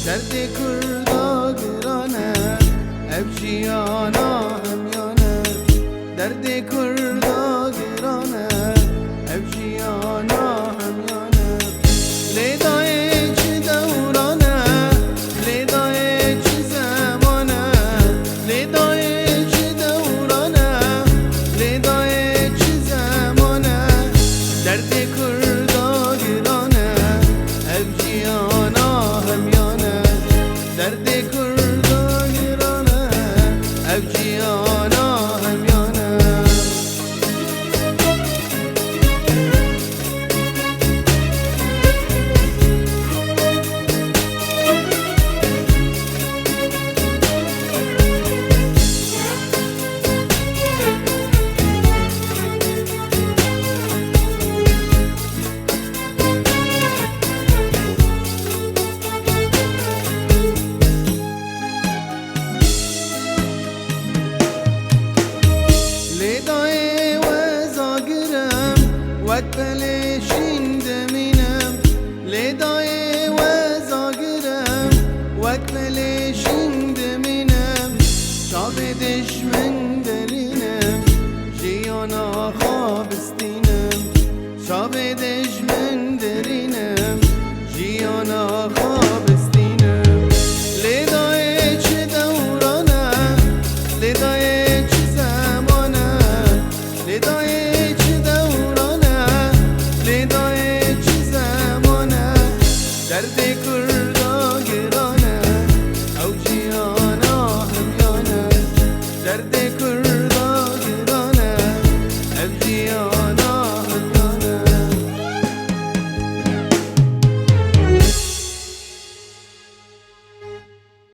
درد کردا گرانه اف جیانا همیانه درد کردا گرانه اف جیانا همیانه لیدای چه دورانه لیدای چه زمانه لیدای چه دورانه لیدای چه زمانه درد کردا گرانه اف جیانا همیانه درد کردا گرانه اف جیانا همیانه لیدای وزاگرم وقت بلشین دمینم لیدای وزاگرم وقت بلشین دمینم شاب دشمن درینم جیانا خوابستینم شاب دشمن درینم جیانا خوابستینم لیدای چه دورانه لیدای لیدای چه دورانه لیدای چه زمانه درد کردا گرانه او جیانا همیانه درد کردا گرانه او جیانا